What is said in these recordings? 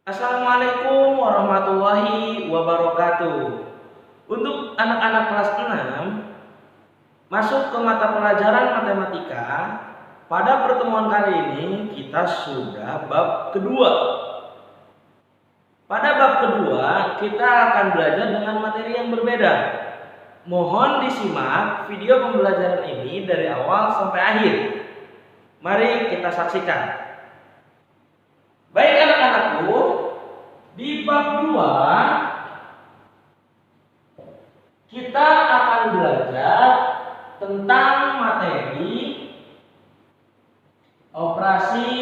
Assalamualaikum warahmatullahi wabarakatuh. Untuk anak-anak kelas 6 masuk ke mata pelajaran matematika, pada pertemuan kali ini kita sudah bab kedua. Pada bab kedua kita akan belajar dengan materi yang berbeda. Mohon disimak video pembelajaran ini dari awal sampai akhir. Mari kita saksikan. Baik anak-anakku, di bab 2 kita akan belajar tentang materi operasi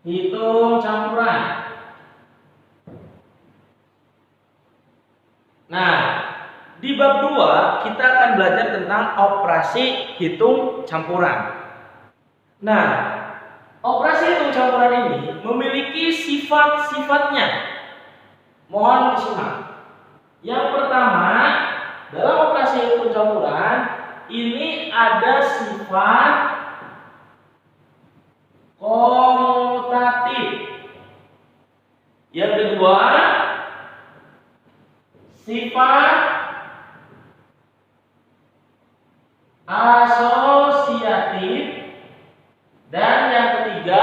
hitung campuran. Nah, di bab 2 kita akan belajar tentang operasi hitung campuran. Nah, operasi hitung campuran ini memiliki sifat-sifatnya. Mohon disimak. Yang pertama, dalam operasi hitung campuran ini ada sifat komutatif. Yang kedua, sifat asosiatif. Dan yang ketiga,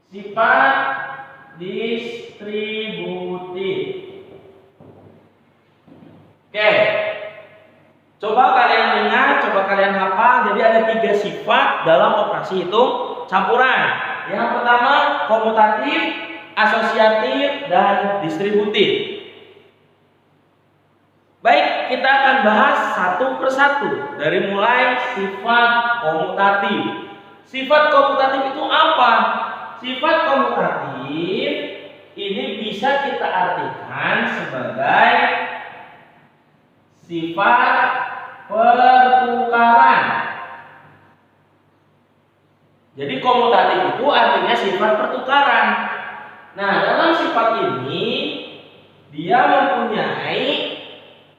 sifat distributif. Oke, coba kalian ingat, coba kalian hafal. Jadi ada 3 sifat dalam operasi hitung campuran. Yang pertama komutatif, asosiatif, dan distributif. Baik, kita akan bahas satu persatu dari mulai sifat komutatif. Sifat komutatif itu apa? Sifat komutatif ini bisa kita artikan sebagai sifat pertukaran. Jadi komutatif itu artinya sifat pertukaran. Nah, dalam sifat ini dia mempunyai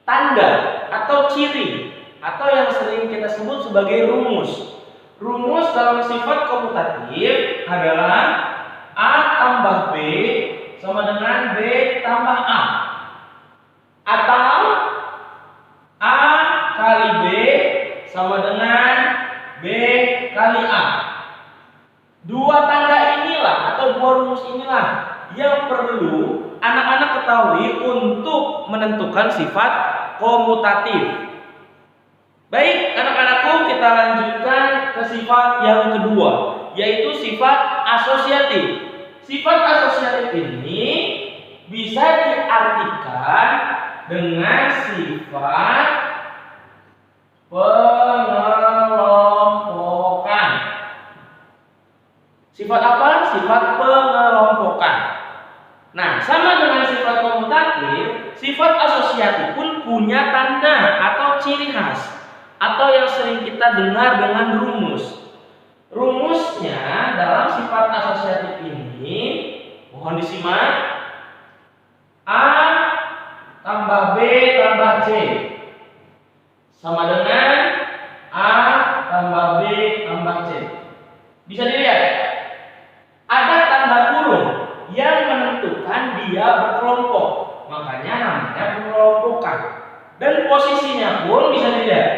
tanda atau ciri atau yang sering kita sebut sebagai rumus. Rumus dalam sifat komutatif adalah A tambah B sama dengan B tambah A, atau A kali B sama dengan B kali A. Dua tanda inilah atau dua rumus inilah yang perlu anak-anak ketahui untuk menentukan sifat komutatif. Baik anak-anakku, kita lanjutkan ke sifat yang kedua, yaitu sifat asosiatif. Sifat asosiatif ini bisa diartikan dengan sifat pengelompokan. Sifat apa? Sifat pengelompokan. Nah, sama dengan sifat komutatif, sifat asosiatif pun punya tanda atau ciri khas atau yang sering kita dengar dengan rumus. Rumusnya dalam sifat asosiatif ini, mohon disimak, A tambah B tambah C sama dengan A tambah B tambah C. Bisa dilihat, ada tanda kurung yang menentukan dia berkelompok, makanya namanya pengelompokan. Dan posisinya pun bisa dilihat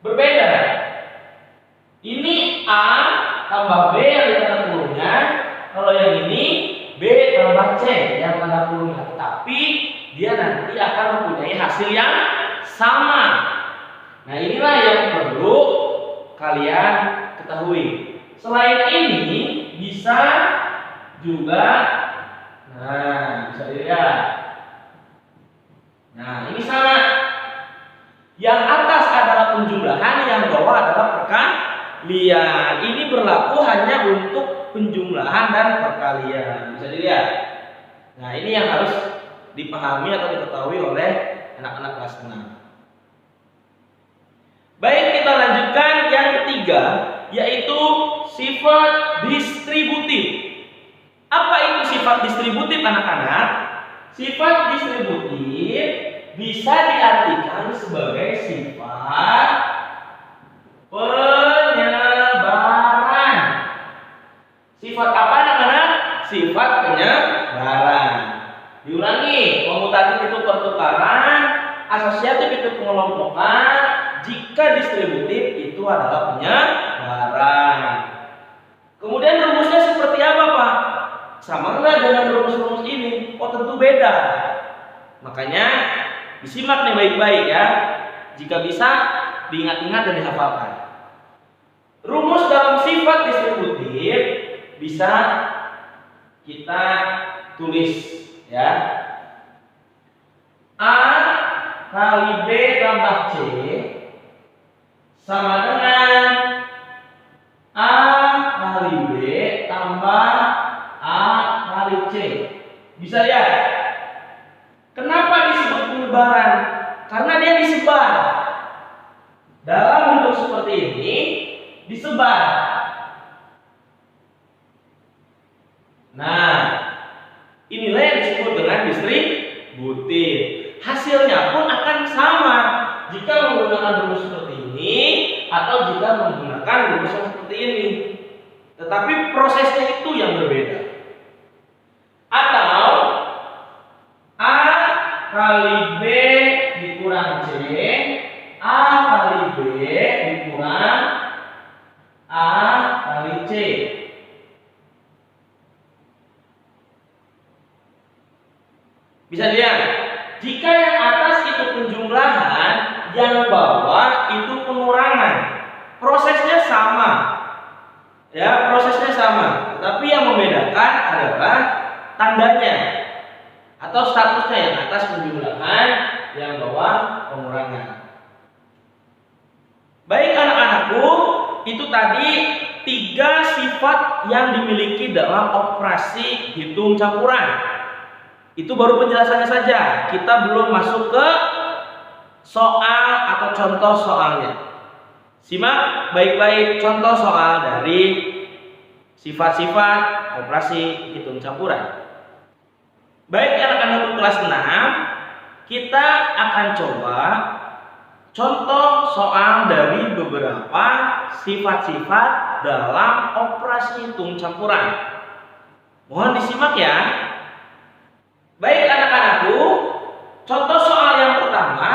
berbeda. Ini A tambah B yang di tanda kurungnya, kalau yang ini B tambah C yang tanda kurungnya, tapi dia nanti akan mempunyai hasil yang sama. Nah, inilah yang perlu kalian ketahui. Selain ini bisa juga, nah bisa dilihat. Nah, ini sama. Yang atas adalah penjumlahan, yang bawah adalah perkalian. Ini berlaku hanya untuk penjumlahan dan perkalian. Bisa dilihat. Nah, ini yang harus dipahami atau diketahui oleh anak-anak kelas 6. Baik, kita lanjutkan yang ketiga, yaitu sifat distributif. Apa itu sifat distributif anak-anak? Sifat distributif bisa diartikan sebagai sifat penyebaran. Sifat apa anak-anak? Sifat penyebaran. Diulangi, komutatif itu pertukaran, asosiatif itu pengelompokan, jika distributif itu adalah penyebaran. Kemudian rumusnya seperti apa, Pak? Sama nggak dengan rumus-rumus ini? Oh, tentu beda. Makanya disimak nih baik-baik ya. Jika bisa diingat-ingat dan dihafalkan. Rumus dalam sifat distributif bisa kita tulis ya. A kali B tambah C sama dengan A kali B tambah A kali C. Bisa ya? Kenapa disebut penyebaran? Karena dia disebar. Dalam bentuk seperti ini disebar. Nah, inilah yang disebut dengan distributif. Hasilnya pun akan sama jika menggunakan rumus seperti ini atau jika menggunakan rumus yang seperti ini. Tetapi prosesnya itu yang berbeda. Atau A kali B dikurang C, A kali B dikurang A kali C. Bisa dilihat, jika yang atas itu penjumlahan, yang bawah itu pengurangan. Prosesnya sama. Ya, prosesnya sama. Tapi yang membedakan adalah tandanya atau statusnya, yang atas penjumlahan, yang bawah pengurangan. Baik anak-anakku, itu tadi 3 sifat yang dimiliki dalam operasi hitung campuran. Itu baru penjelasannya saja. Kita belum masuk ke soal atau contoh soalnya. Simak baik-baik contoh soal dari sifat-sifat operasi hitung campuran. Baik anak-anak kelas 6, kita akan coba contoh soal dari beberapa sifat-sifat dalam operasi hitung campuran. Mohon disimak ya. Baik anak-anakku, contoh soal yang pertama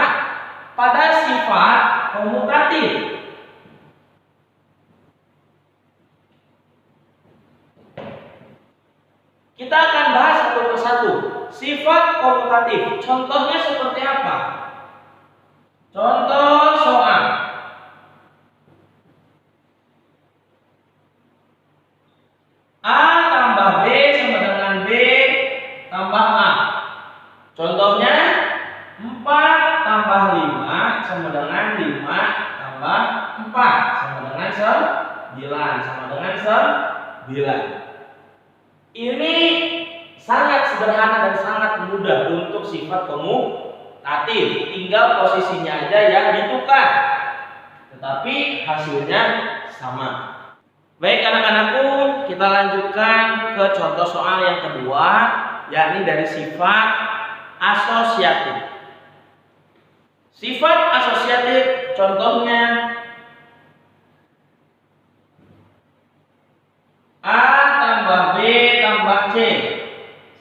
pada sifat komutatif. Kita akan bahas satu persatu. Sifat komutatif, contohnya seperti apa? Contoh soal. A tambah B sama dengan B tambah A. Contohnya 4 tambah 5 sama dengan 5 tambah 4 sama dengan 9 sama dengan 9. Ini sangat sederhana dan sangat mudah untuk sifat komutatif. Tinggal posisinya aja yang ditukar, tetapi hasilnya sama. Baik anak-anakku, kita lanjutkan ke contoh soal yang kedua, yakni dari sifat asosiatif. Sifat asosiatif contohnya A tambah B tambah C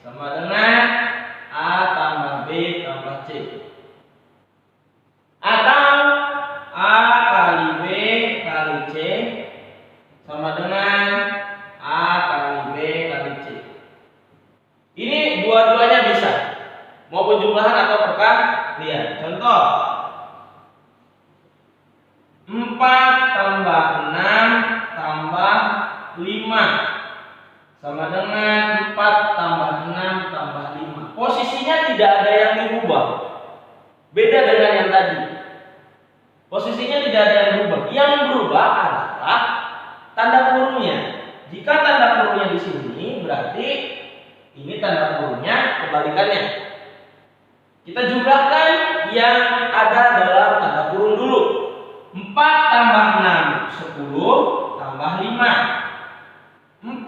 sama dengan A tambah B tambah C. Atau A kali B kali C sama dengan A kali B kali C. Ini dua-duanya bisa, mau penjumlahan atau perkalian. Contoh 4 tambah 6 tambah 5 sama dengan 4 tambah 6 tambah 5. Posisinya tidak ada yang dirubah. Beda dengan yang tadi. Posisinya tidak ada yang berubah. Yang berubah adalah tanda kurungnya. Jika tanda kurungnya di sini, berarti ini tanda kurungnya kebalikannya. Kita jumlahkan yang ada dalam tanda kurung dulu. 4 tambah 6 10 tambah 5. 4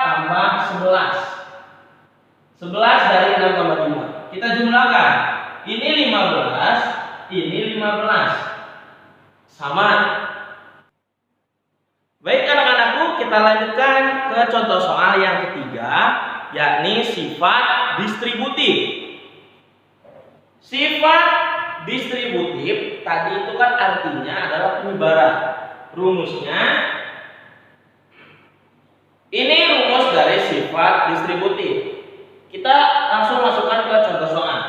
tambah 11. 11 dari 6 tambah 5. Kita jumlahkan. Ini 15, ini 15. Sama. Baik anak-anakku, kita lanjutkan ke contoh soal yang ketiga, yakni sifat distributif. Sifat distributif tadi itu kan artinya adalah penyebaran. Rumusnya ini rumus dari sifat distributif. Kita langsung masukkan ke contoh soal.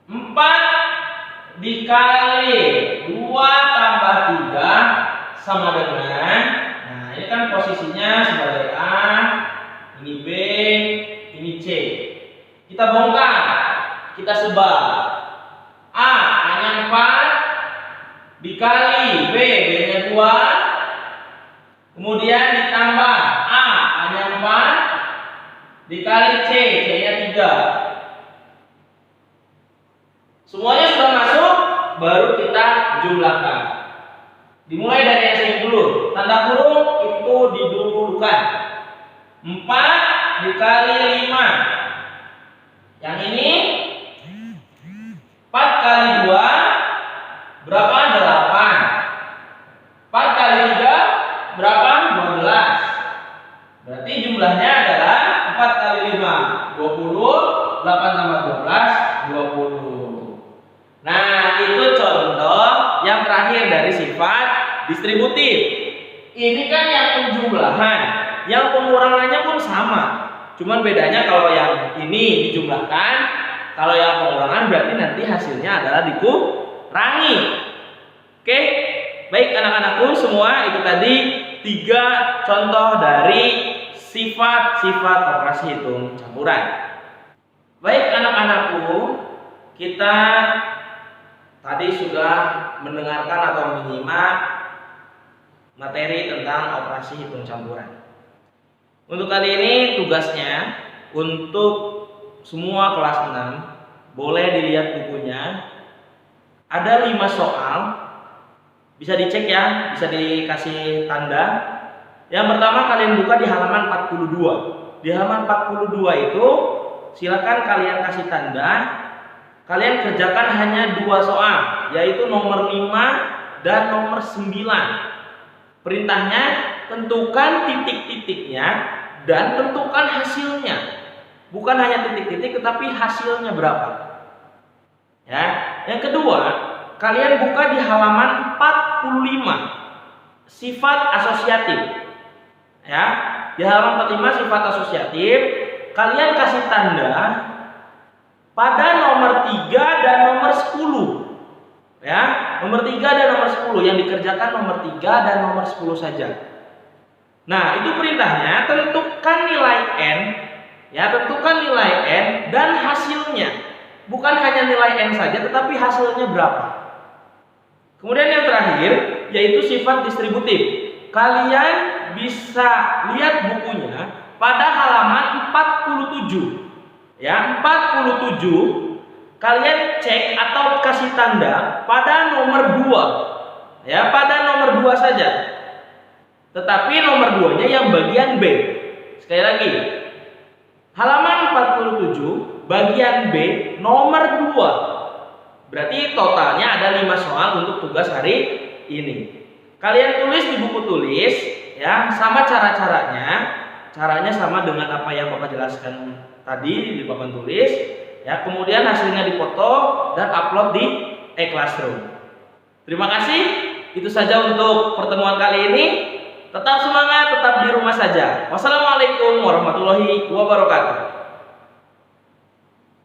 4 dikali 2 tambah 3 sama dengan, nah ini kan posisinya sebagai A, ini B, ini C. Kita bongkar, kita sebar. A nya 4 dikali B, B-nya 2, kemudian ditambah A nya 4 dikali C, C-nya 3. Semuanya sudah masuk, baru kita jumlahkan. Dimulai dari yang sini dulu. Tanda kurung itu didulukan. 4 dikali 5. Yang ini 4 kali 2 berapa? 8. 4 kali 3 berapa? 12. Berarti jumlahnya adalah 4 kali 5 20, 8 tambah 12 20. Nah, itu contoh yang terakhir dari sifat distributif. Ini kan yang penjumlahan, yang pengurangannya pun sama. Cuman bedanya kalau yang ini dijumlahkan, kalau yang pengurangan berarti nanti hasilnya adalah dikurangi. Oke, baik anak-anakku semua, itu tadi 3 contoh dari sifat-sifat operasi hitung campuran. Baik anak-anakku, kita tadi sudah mendengarkan atau menyimak materi tentang operasi hitung campuran. Untuk kali ini tugasnya untuk semua kelas 6, boleh dilihat bukunya. Ada 5 soal, bisa dicek ya, bisa dikasih tanda. Yang pertama kalian buka di halaman 42. Di halaman 42 itu silakan kalian kasih tanda. Kalian kerjakan hanya 2 soal, yaitu nomor 5 dan nomor 9. Perintahnya, tentukan titik-titiknya dan tentukan hasilnya. Bukan hanya titik-titik, tetapi hasilnya berapa. Ya. Yang kedua, kalian buka di halaman 45, sifat asosiatif. Ya. Di halaman 45 sifat asosiatif, kalian kasih tanda pada nomor 3 dan nomor 10. Ya, nomor 3 dan nomor 10 yang dikerjakan nomor 3 dan nomor 10 saja. Nah, itu perintahnya, tentukan nilai N, ya, tentukan nilai N dan hasilnya. Bukan hanya nilai N saja, tetapi hasilnya berapa. Kemudian yang terakhir yaitu sifat distributif. Kalian bisa lihat bukunya pada halaman 47. Ya, 47 kalian cek atau kasih tanda pada nomor 2. Ya, pada nomor 2 saja. Tetapi nomor 2-nya yang bagian B. Sekali lagi. Halaman 47 bagian B nomor 2. Berarti totalnya ada 5 soal untuk tugas hari ini. Kalian tulis di buku tulis ya, sama cara-caranya. Caranya sama dengan apa yang Bapak jelaskan tadi di papan tulis ya, kemudian hasilnya dipoto dan upload di e-classroom. Terima kasih, itu saja untuk pertemuan kali ini. Tetap semangat, tetap di rumah saja. Wassalamualaikum warahmatullahi wabarakatuh.